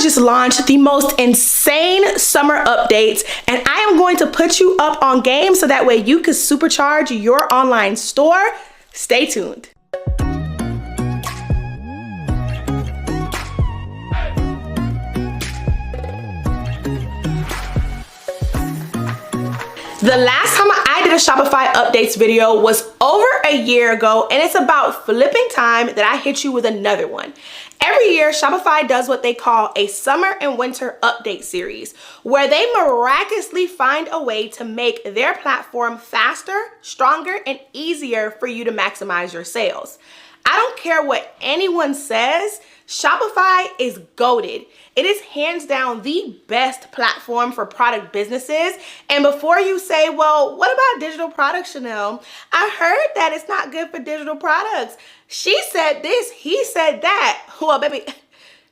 just launched the most insane summer updates, and I am going to put you up on game so that way you can supercharge your online store. Stay tuned. The last time I did a Shopify updates video was over a year ago, and it's about flipping time that I hit you with another one. Every year, Shopify does what they call a summer and winter update series, where they miraculously find a way to make their platform faster, stronger, and easier for you to maximize your sales. I don't care what anyone says, Shopify is goated. It is hands down the best platform for product businesses. And before you say, well, what about digital products, Chanel? I heard that it's not good for digital products. She said this, he said that. Well, baby,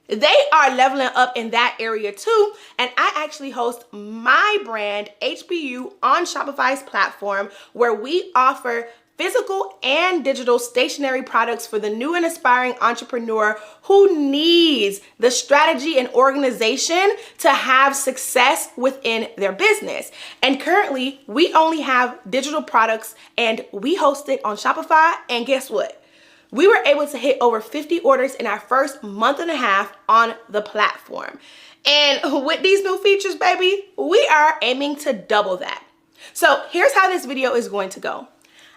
they are leveling up in that area too. And I actually host my brand, HBU, on Shopify's platform, where we offer physical and digital stationery products for the new and aspiring entrepreneur who needs the strategy and organization to have success within their business. And currently, we only have digital products and we host it on Shopify. And guess what? We were able to hit over 50 orders in our first month and a half on the platform. And with these new features, baby, we are aiming to double that. So here's how this video is going to go.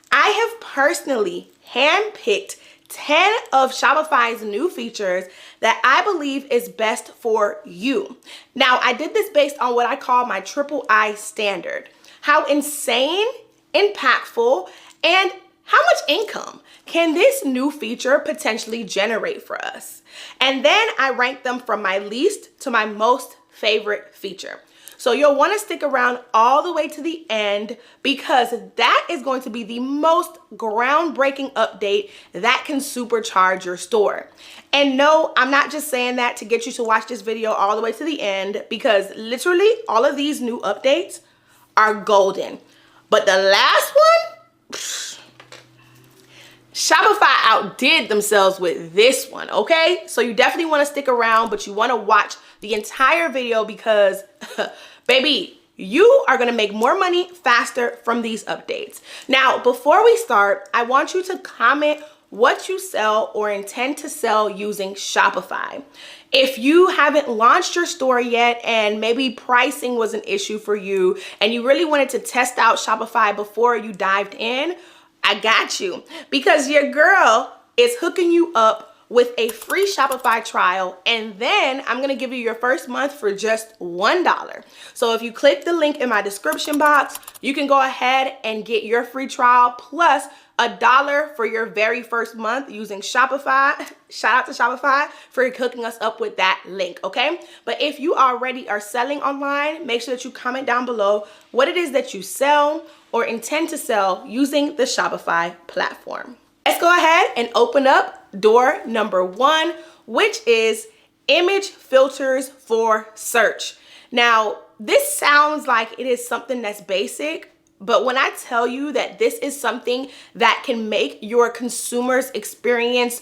I have personally handpicked 10 of Shopify's new features that I believe is best for you. Now, I did this based on what I call my triple I standard. How insane, impactful, and how much income can this new feature potentially generate for us? And then I rank them from my least to my most favorite feature. So you'll want to stick around all the way to the end because that is going to be the most groundbreaking update that can supercharge your store. And no, I'm not just saying that to get you to watch this video all the way to the end, because literally all of these new updates are golden. But the last one, Shopify outdid themselves with this one, okay? So you definitely want to stick around, but you want to watch the entire video because, baby, you are going to make more money faster from these updates. Now, before we start, I want you to comment what you sell or intend to sell using Shopify. If you haven't launched your store yet and maybe pricing was an issue for you and you really wanted to test out Shopify before you dived in, I got you, because your girl is hooking you up with a free Shopify trial, and then I'm gonna give you your first month for just $1. So if you click the link in my description box, you can go ahead and get your free trial plus $1 for your very first month using Shopify. Shout out to Shopify for hooking us up with that link, okay? But if you already are selling online, make sure that you comment down below what it is that you sell or intend to sell using the Shopify platform. Let's go ahead and open up door number 1, which is image filters for search. Now, this sounds like it is something that's basic, but when I tell you that this is something that can make your consumer's experience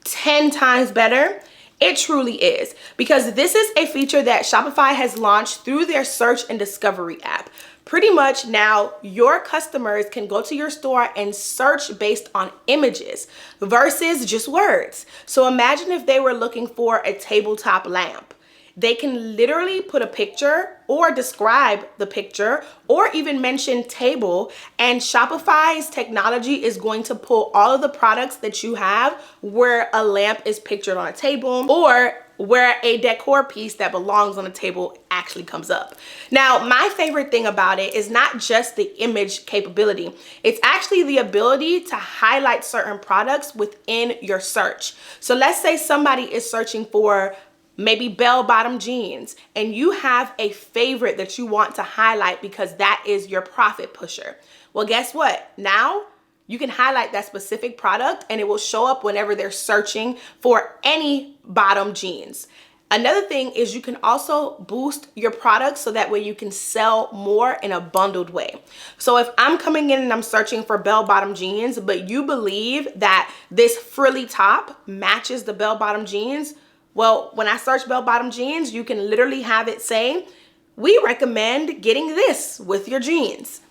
10 times better, it truly is, because this is a feature that Shopify has launched through their search and discovery app. Pretty much now your customers can go to your store and search based on images versus just words. So imagine if they were looking for a tabletop lamp. They can literally put a picture or describe the picture or even mention table, and Shopify's technology is going to pull all of the products that you have where a lamp is pictured on a table or where a decor piece that belongs on a table actually comes up. Now, my favorite thing about it is not just the image capability. It's actually the ability to highlight certain products within your search. So let's say somebody is searching for maybe bell-bottom jeans, and you have a favorite that you want to highlight because that is your profit pusher. Well, guess what? Now you can highlight that specific product and it will show up whenever they're searching for any bottom jeans. Another thing is you can also boost your products so that way you can sell more in a bundled way. So if I'm coming in and I'm searching for bell-bottom jeans, but you believe that this frilly top matches the bell-bottom jeans, Well, when I search bell-bottom jeans, you can literally have it say, we recommend getting this with your jeans,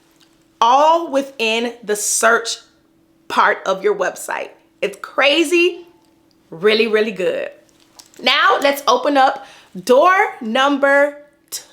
all within the search part of your website. It's crazy, really, really good. Now let's open up door number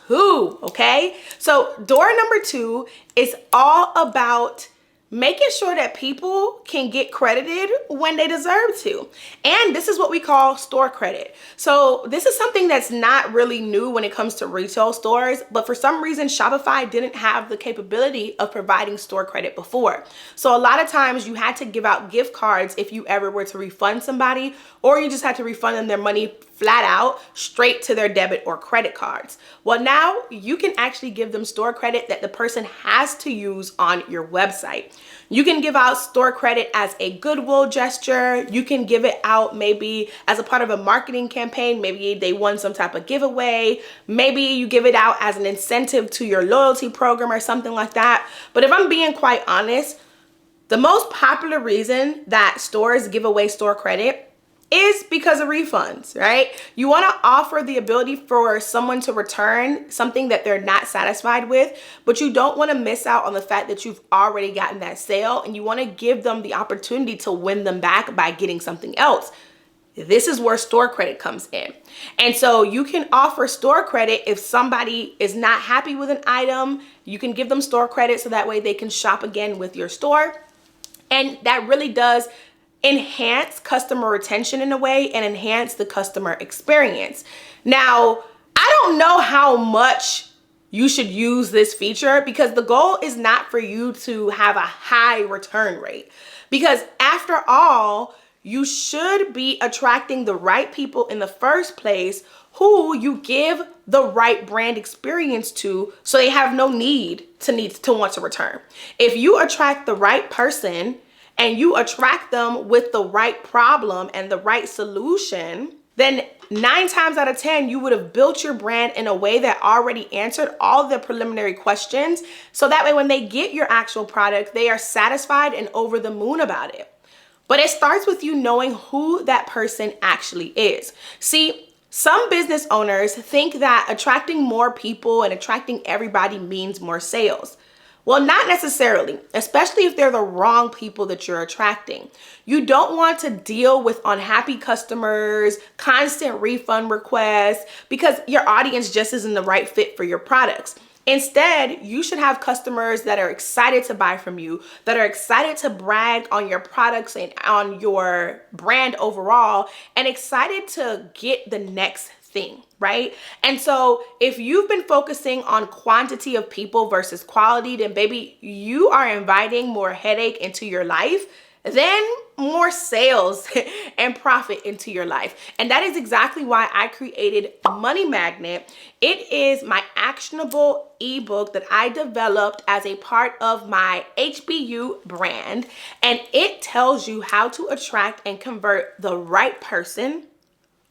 2, okay? So door number 2 is all about making sure that people can get credited when they deserve to. And this is what we call store credit. So this is something that's not really new when it comes to retail stores, but for some reason, Shopify didn't have the capability of providing store credit before. So a lot of times you had to give out gift cards if you ever were to refund somebody, or you just had to refund them their money flat out straight to their debit or credit cards. Well, now you can actually give them store credit that the person has to use on your website. You can give out store credit as a goodwill gesture. You can give it out maybe as a part of a marketing campaign. Maybe they won some type of giveaway. Maybe you give it out as an incentive to your loyalty program or something like that. But if I'm being quite honest, the most popular reason that stores give away store credit is because of refunds, right? You want to offer the ability for someone to return something that they're not satisfied with, but you don't want to miss out on the fact that you've already gotten that sale, and you want to give them the opportunity to win them back by getting something else. This is where store credit comes in. And so you can offer store credit if somebody is not happy with an item. You can give them store credit so that way they can shop again with your store. And that really does enhance customer retention in a way and enhance the customer experience. Now, I don't know how much you should use this feature, because the goal is not for you to have a high return rate. Because after all, you should be attracting the right people in the first place who you give the right brand experience to, so they have no need to want to return. If you attract the right person and you attract them with the right problem and the right solution, then 9 times out of 10, you would have built your brand in a way that already answered all the preliminary questions. So that way, when they get your actual product, they are satisfied and over the moon about it. But it starts with you knowing who that person actually is. See, some business owners think that attracting more people and attracting everybody means more sales. Well, not necessarily, especially if they're the wrong people that you're attracting. You don't want to deal with unhappy customers, constant refund requests, because your audience just isn't the right fit for your products. Instead, you should have customers that are excited to buy from you, that are excited to brag on your products and on your brand overall, and excited to get the next thing, right? And so if you've been focusing on quantity of people versus quality, then baby, you are inviting more headache into your life than more sales and profit into your life. And that is exactly why I created Money Magnet. It is my actionable ebook that I developed as a part of my HBU brand. And it tells you how to attract and convert the right person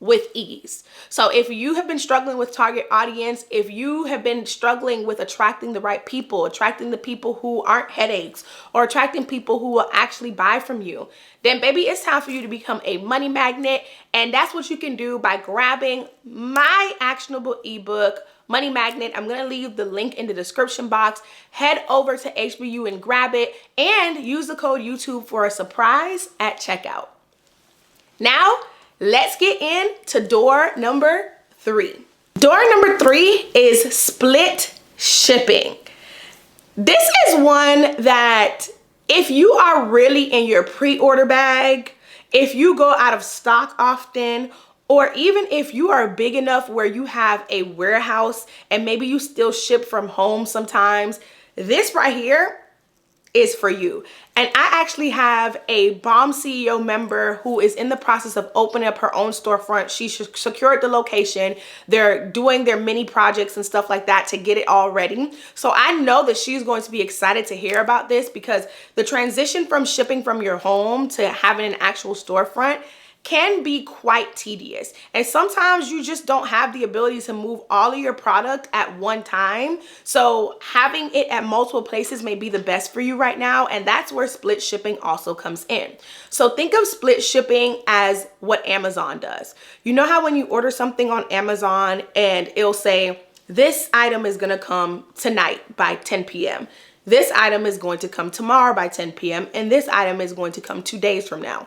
with ease. So if you have been struggling with target audience, if you have been struggling with attracting the right people, attracting the people who aren't headaches, or attracting people who will actually buy from you, then baby, it's time for you to become a money magnet. And that's what you can do by grabbing my actionable ebook, Money Magnet. I'm going to leave the link in the description box. Head over to HBU and grab it, and use the code YouTube for a surprise at checkout. Now, let's get into door number 3. Door number 3 is split shipping. This is one that if you are really in your pre-order bag, if you go out of stock often, or even if you are big enough where you have a warehouse and maybe you still ship from home sometimes, this right here is for you. And I actually have a Bomb CEO member who is in the process of opening up her own storefront. She secured the location. They're doing their mini projects and stuff like that to get it all ready. So I know that she's going to be excited to hear about this, because the transition from shipping from your home to having an actual storefront can be quite tedious. And sometimes you just don't have the ability to move all of your product at one time. So having it at multiple places may be the best for you right now. And that's where split shipping also comes in. So think of split shipping as what Amazon does. You know how when you order something on Amazon and it'll say, this item is gonna come tonight by 10 p.m. This item is going to come tomorrow by 10 p.m. and this item is going to come 2 days from now.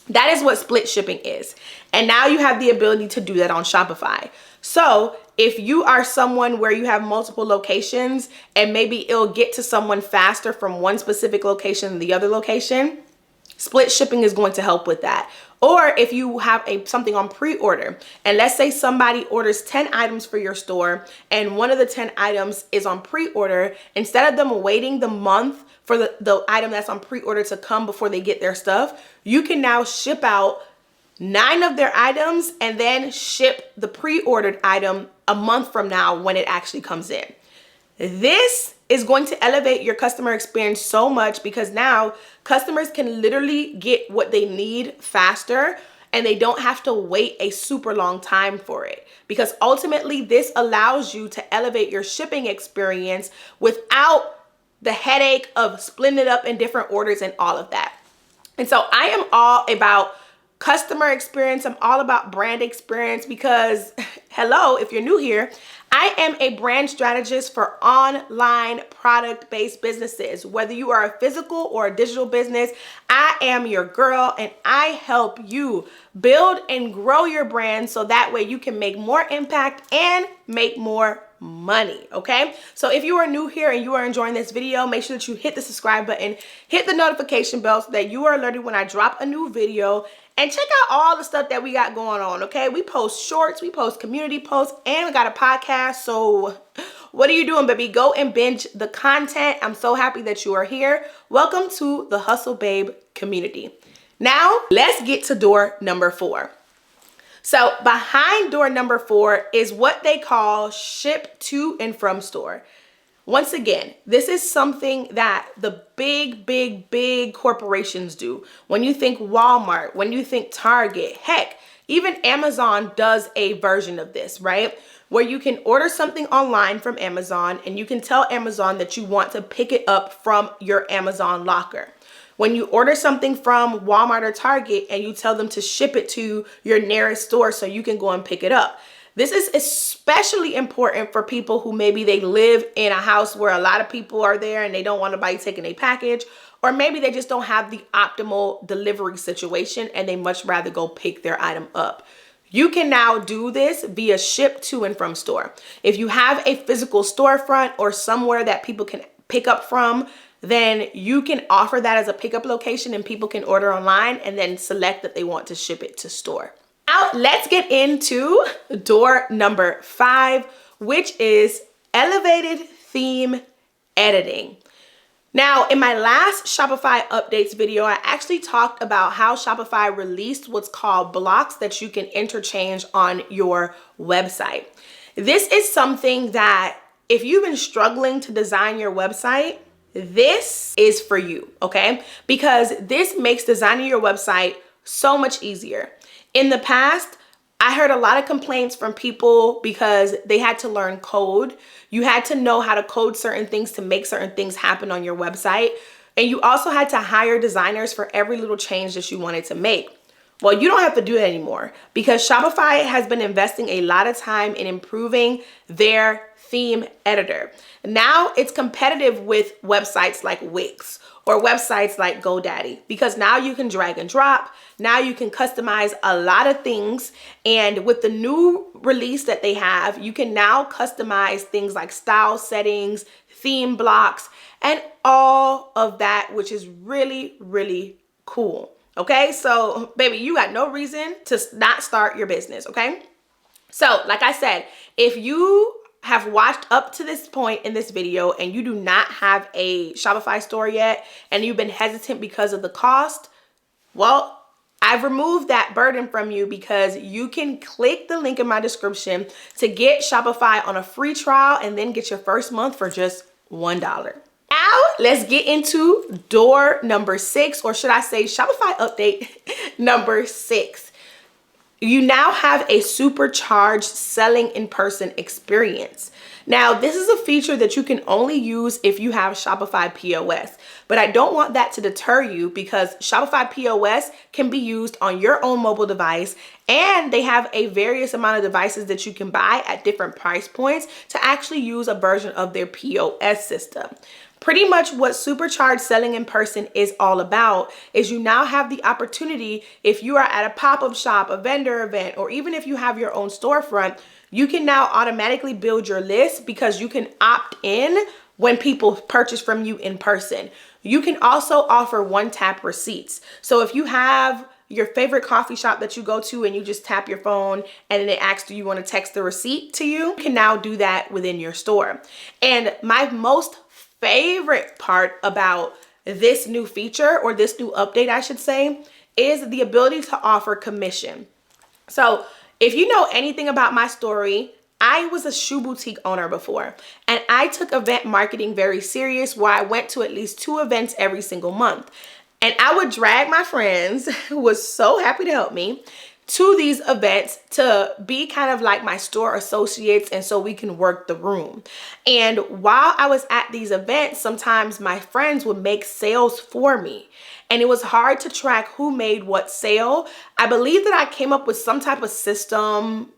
That is what split shipping is. And now you have the ability to do that on Shopify. So if you are someone where you have multiple locations and maybe it'll get to someone faster from one specific location than the other location, split shipping is going to help with that. Or if you have something on pre-order, and let's say somebody orders 10 items for your store and one of the 10 items is on pre-order, instead of them waiting the month for the item that's on pre-order to come before they get their stuff, you can now ship out 9 of their items and then ship the pre-ordered item a month from now when it actually comes in. This is going to elevate your customer experience so much because now customers can literally get what they need faster and they don't have to wait a super long time for it. Because ultimately this allows you to elevate your shipping experience without the headache of splitting it up in different orders and all of that. And so I am all about customer experience. I'm all about brand experience because, hello, if you're new here, I am a brand strategist for online product-based businesses. Whether you are a physical or a digital business, I am your girl and I help you build and grow your brand so that way you can make more impact and make more money, okay? So if you are new here and you are enjoying this video, make sure that you hit the subscribe button, hit the notification bell so that you are alerted when I drop a new video, and check out all the stuff that we got going on, okay? We post shorts, we post community posts, and we got a podcast. So what are you doing, baby? Go and binge the content. I'm so happy that you are here. Welcome to the Hustle Babe community. Now, let's get to door number 4. So behind door number 4 is what they call ship to and from store. Once again, this is something that the big corporations do. When you think Walmart, when you think Target, heck, even Amazon does a version of this, right? Where you can order something online from Amazon and you can tell Amazon that you want to pick it up from your Amazon locker. When you order something from Walmart or Target and you tell them to ship it to your nearest store so you can go and pick it up. This is especially important for people who maybe they live in a house where a lot of people are there and they don't want anybody taking a package, or maybe they just don't have the optimal delivery situation and they much rather go pick their item up. You can now do this via ship to and from store. If you have a physical storefront or somewhere that people can pick up from, then you can offer that as a pickup location and people can order online and then select that they want to ship it to store. Now let's get into door number 5, which is elevated theme editing. Now, in my last Shopify updates video, I actually talked about how Shopify released what's called blocks that you can interchange on your website. This is something that if you've been struggling to design your website, this is for you, okay? Because this makes designing your website so much easier. In the past, I heard a lot of complaints from people because they had to learn code. You had to know how to code certain things to make certain things happen on your website. And you also had to hire designers for every little change that you wanted to make. Well, you don't have to do it anymore because Shopify has been investing a lot of time in improving their theme editor. Now it's competitive with websites like Wix or websites like GoDaddy because now you can drag and drop. Now you can customize a lot of things. And with the new release that they have, you can now customize things like style settings, theme blocks, and all of that, which is really cool. Okay, so baby, you got no reason to not start your business, okay? So like I said, if you have watched up to this point in this video and you do not have a Shopify store yet and you've been hesitant because of the cost, well, I've removed that burden from you because you can click the link in my description to get Shopify on a free trial and then get your first month for just $1. Now, let's get into door number 6, or should I say Shopify update number 6. You now have a supercharged selling in person experience. Now, this is a feature that you can only use if you have Shopify POS, but I don't want that to deter you because Shopify POS can be used on your own mobile device, and they have a various amount of devices that you can buy at different price points to actually use a version of their POS system. Pretty much what supercharged selling in person is all about is you now have the opportunity, if you are at a pop-up shop, a vendor event, or even if you have your own storefront, you can now automatically build your list because you can opt in when people purchase from you in person. You can also offer one-tap receipts. So if you have your favorite coffee shop that you go to and you just tap your phone and then it asks, do you want to text the receipt to you? You can now do that within your store. And my most favorite part about this new feature, or this new update I should say, is the ability to offer commission. So if you know anything about my story, I was a shoe boutique owner before, and I took event marketing very serious, where I went to at least 2 events every single month. And I would drag my friends, who was so happy to help me, to these events to be kind of like my store associates, and so we can work the room. And while I was at these events, sometimes my friends would make sales for me, and it was hard to track who made what sale. I believe that I came up with some type of system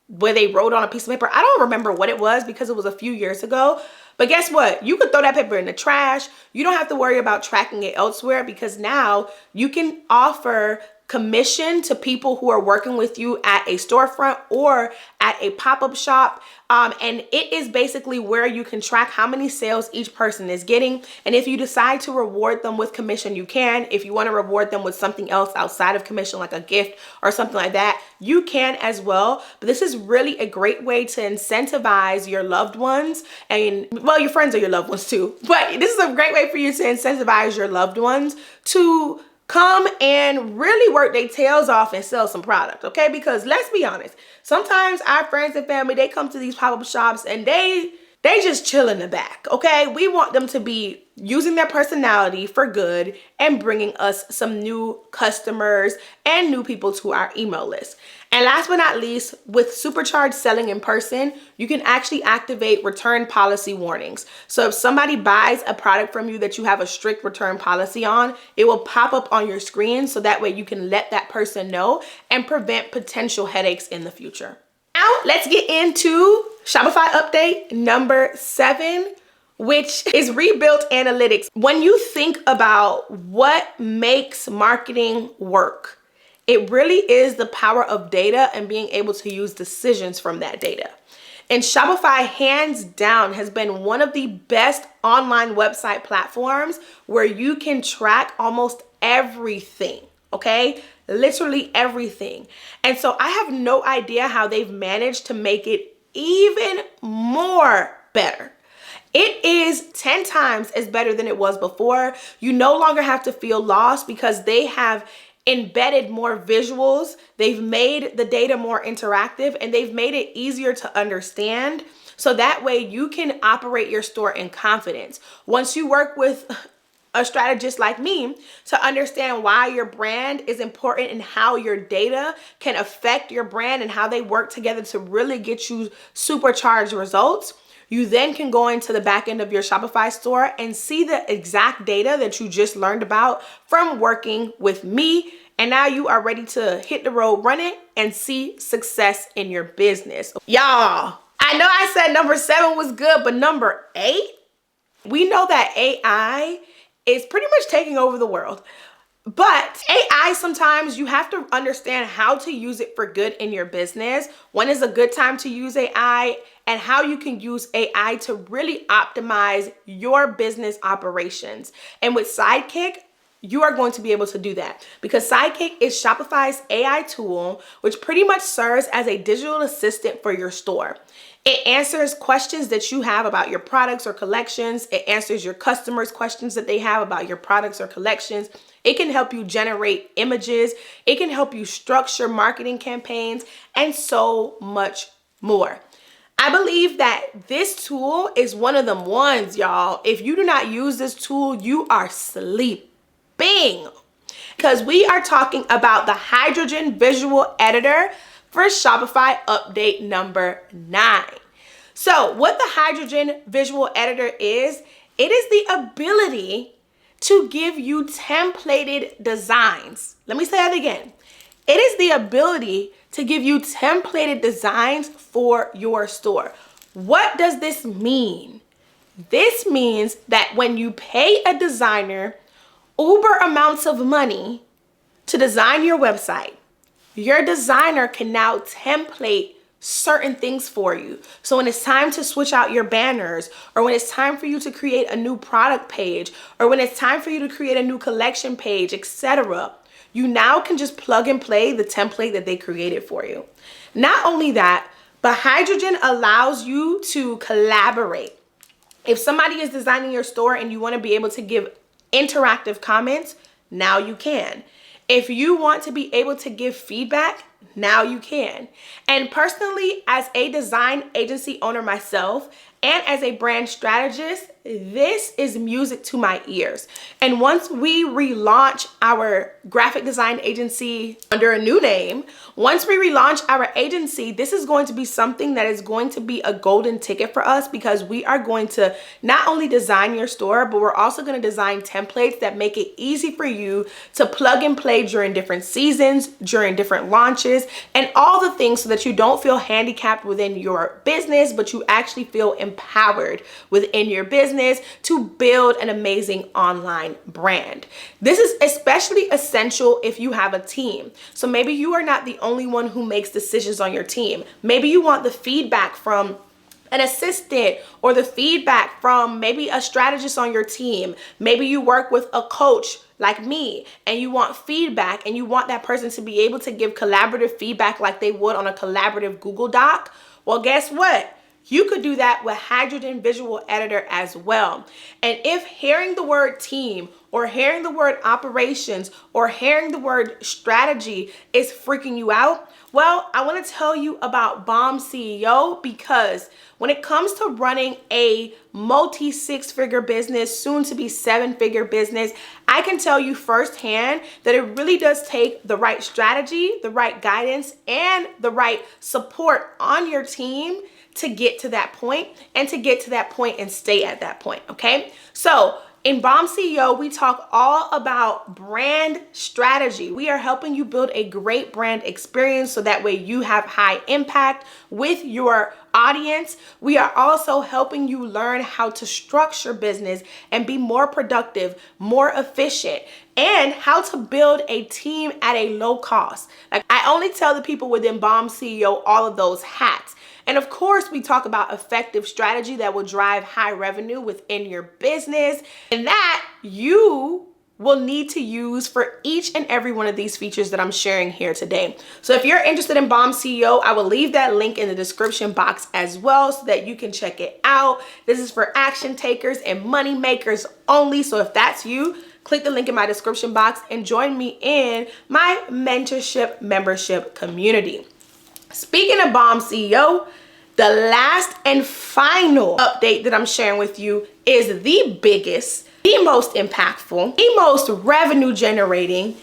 where they wrote on a piece of paper. I don't remember what it was because it was a few years ago. But guess what? You could throw that paper in the trash. You don't have to worry about tracking it elsewhere, because now you can offer commission to people who are working with you at a storefront or at a pop-up shop. And it is basically where you can track how many sales each person is getting. And if you decide to reward them with commission, you can. If you want to reward them with something else outside of commission, like a gift or something like that, you can as well. But this is really a great way to incentivize your loved ones, and well, your friends are your loved ones too. But this is a great way for you to incentivize your loved ones to come and really work their tails off and sell some product, okay? Because let's be honest, sometimes our friends and family, they come to these pop-up shops and they just chill in the back, okay? We want them to be using their personality for good and bringing us some new customers and new people to our email list. And last but not least, with supercharged selling in person, you can actually activate return policy warnings. So if somebody buys a product from you that you have a strict return policy on, it will pop up on your screen, so that way you can let that person know and prevent potential headaches in the future. Now let's get into Shopify update number 7, which is rebuilt analytics. When you think about what makes marketing work, it really is the power of data and being able to use decisions from that data. And Shopify, hands down, has been one of the best online website platforms where you can track almost everything, okay? Literally everything. And so I have no idea how they've managed to make it even more better. It is 10 times as better than it was before. You no longer have to feel lost because they have embedded more visuals. They've made the data more interactive, and they've made it easier to understand. So that way you can operate your store in confidence. Once you work with a strategist like me to understand why your brand is important and how your data can affect your brand and how they work together to really get you supercharged results, you then can go into the back end of your Shopify store and see the exact data that you just learned about from working with me. And now you are ready to hit the road running and see success in your business. Y'all, I know I said number 7 was good, but number 8, we know that AI is pretty much taking over the world. But AI, sometimes you have to understand how to use it for good in your business. When is a good time to use AI, and how you can use AI to really optimize your business operations. And with Sidekick, you are going to be able to do that, because Sidekick is Shopify's AI tool, which pretty much serves as a digital assistant for your store. It answers questions that you have about your products or collections. It answers your customers' questions that they have about your products or collections. It can help you generate images. It can help you structure marketing campaigns and so much more. I believe that this tool is one of them ones, y'all. If you do not use this tool, you are sleeping. Because we are talking about the Hydrogen Visual Editor for Shopify update number 9. So what the Hydrogen Visual Editor is, it is the ability to give you templated designs. Let me say that again. It is the ability to give you templated designs for your store. What does this mean? This means that when you pay a designer uber amounts of money to design your website, your designer can now template certain things for you. So when it's time to switch out your banners, or when it's time for you to create a new product page, or when it's time for you to create a new collection page, etc., you now can just plug and play the template that they created for you. Not only that, but Hydrogen allows you to collaborate. If somebody is designing your store and you want to be able to give interactive comments, now you can. If you want to be able to give feedback, now you can. And personally, as a design agency owner myself, and as a brand strategist, this is music to my ears. And once we relaunch our graphic design agency under a new name, once we relaunch our agency, this is going to be something that is going to be a golden ticket for us, because we are going to not only design your store, but we're also going to design templates that make it easy for you to plug and play during different seasons, during different launches, and all the things, so that you don't feel handicapped within your business, but you actually feel empowered within your business to build an amazing online brand. This is especially essential if you have a team. So maybe you are not the only one who makes decisions on your team. Maybe you want the feedback from an assistant, or the feedback from maybe a strategist on your team. Maybe you work with a coach like me, and you want feedback, and you want that person to be able to give collaborative feedback like they would on a collaborative Google Doc. Well, guess what? You could do that with Hydrogen Visual Editor as well. And if hearing the word team, or hearing the word operations, or hearing the word strategy is freaking you out, well, I want to tell you about Bomb CEO, because when it comes to running a multi 6-figure business, soon to be 7-figure business, I can tell you firsthand that it really does take the right strategy, the right guidance, and the right support on your team to get to that point, and to get to that point and stay at that point, okay? So in Bomb CEO, we talk all about brand strategy. We are helping you build a great brand experience, so that way you have high impact with your audience. We are also helping you learn how to structure business and be more productive, more efficient, and how to build a team at a low cost. Like, I only tell the people within Bomb CEO all of those hats. And of course, we talk about effective strategy that will drive high revenue within your business, and that you will need to use for each and every one of these features that I'm sharing here today. So if you're interested in Bomb CEO, I will leave that link in the description box as well, so that you can check it out. This is for action takers and money makers only. So if that's you, click the link in my description box and join me in my mentorship membership community. Speaking of Bomb CEO, the last and final update that I'm sharing with you is the biggest, the most impactful, the most revenue generating,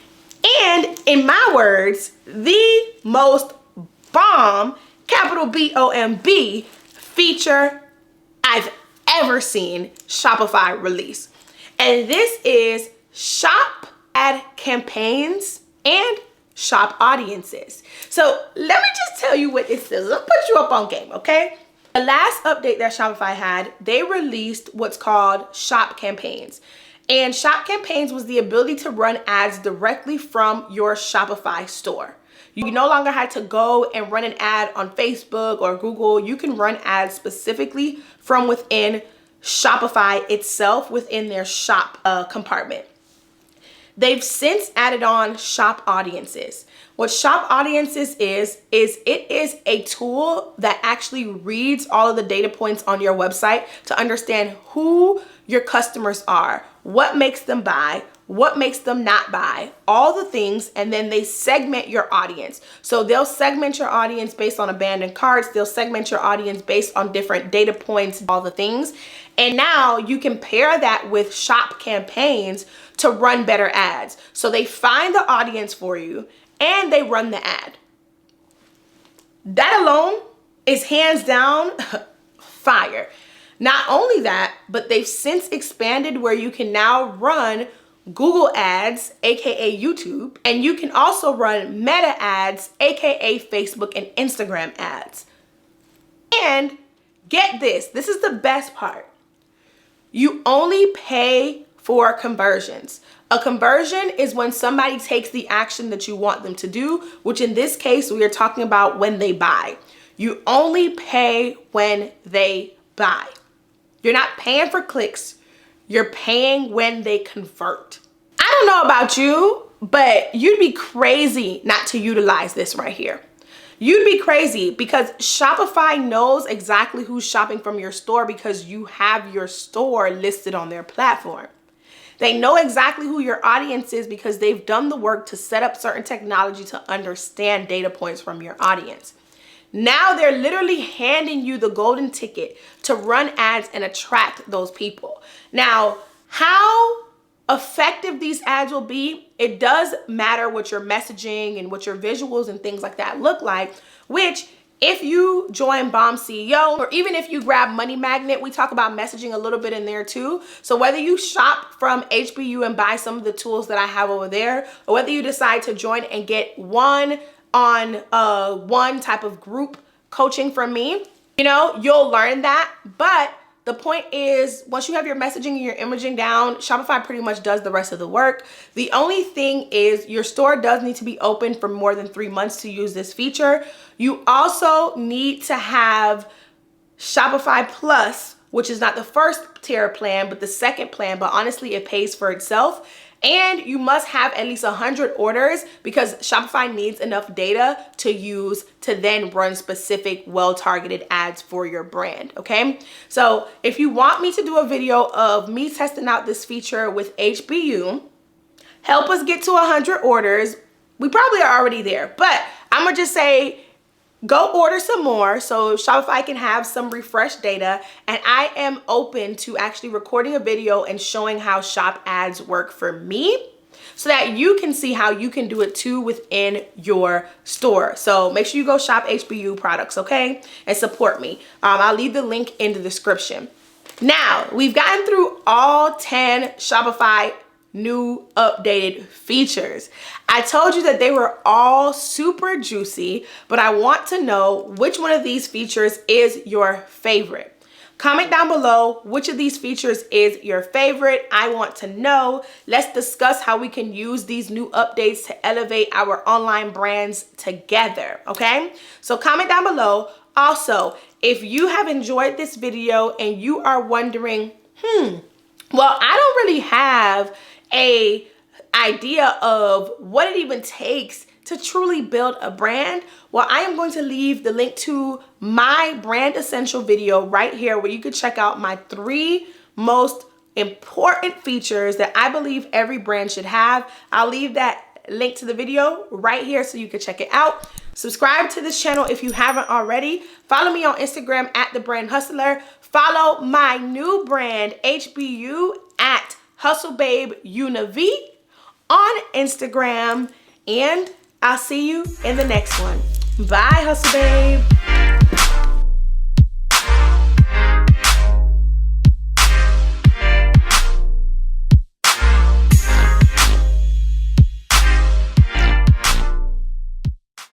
and in my words, the most bomb, capital B-O-M-B, feature I've ever seen Shopify release. And this is Shop Ad Campaigns and Shop Audiences. So let me just tell you what this is. I'll put you up on game, okay? The last update that Shopify had, they released what's called Shop Campaigns. And Shop Campaigns was the ability to run ads directly from your Shopify store. You no longer had to go and run an ad on Facebook or Google. You can run ads specifically from within Shopify itself, within their shop compartment. They've since added on Shop Audiences. What Shop Audiences is it is a tool that actually reads all of the data points on your website to understand who your customers are, what makes them buy, what makes them not buy, all the things, and then they segment your audience. So they'll segment your audience based on abandoned carts, they'll segment your audience based on different data points, all the things. And now you can pair that with shop campaigns to run better ads. So they find the audience for you and they run the ad. That alone is hands down fire. Not only that, but they've since expanded where you can now run Google ads, aka YouTube, and you can also run Meta ads, aka Facebook and Instagram ads. And get this, this is the best part. You only pay for conversions. A conversion is when somebody takes the action that you want them to do, which in this case, we are talking about when they buy. You only pay when they buy. You're not paying for clicks. You're paying when they convert. I don't know about you, but you'd be crazy not to utilize this right here. You'd be crazy because Shopify knows exactly who's shopping from your store because you have your store listed on their platform. They know exactly who your audience is because they've done the work to set up certain technology to understand data points from your audience. Now they're literally handing you the golden ticket to run ads and attract those people. Now, how effective these ads will be, it does matter what your messaging and what your visuals and things like that look like, which if you join Bomb CEO or even if you grab Money Magnet, we talk about messaging a little bit in there too. So whether you shop from HBU and buy some of the tools that I have over there, or whether you decide to join and get one type of group coaching from me, you know, you'll learn that. But the point is, once you have your messaging and your imaging down, Shopify pretty much does the rest of the work. The only thing is your store does need to be open for more than 3 months to use this feature. You also need to have Shopify Plus, which is not the first tier plan, but the second plan, but honestly, it pays for itself. And you must have at least 100 orders because Shopify needs enough data to use to then run specific well-targeted ads for your brand, okay? So if you want me to do a video of me testing out this feature with HBU, help us get to 100 orders. We probably are already there, but I'm gonna just say, go order some more so Shopify can have some refreshed data, and I am open to actually recording a video and showing how shop ads work for me so that you can see how you can do it too within your store. So make sure you go shop HBU products, okay? And support me. I'll leave the link in the description. Now, we've gotten through all 10 Shopify new updated features. I told you that they were all super juicy, but I want to know which one of these features is your favorite. Comment down below which of these features is your favorite. I want to know. Let's discuss how we can use these new updates to elevate our online brands together, okay? So comment down below. Also, if you have enjoyed this video and you are wondering, well, I don't really have a idea of what it even takes to truly build a brand, well, I am going to leave the link to my brand essential video right here where you could check out my 3 most important features that I believe every brand should have. I'll leave that link to the video right here so you can check it out. Subscribe to this channel if you haven't already. Follow me on Instagram at The Brand Hustler. Follow my new brand HBU at Hustle Babe Univ on Instagram, and I'll see you in the next one. Bye, Hustle Babe.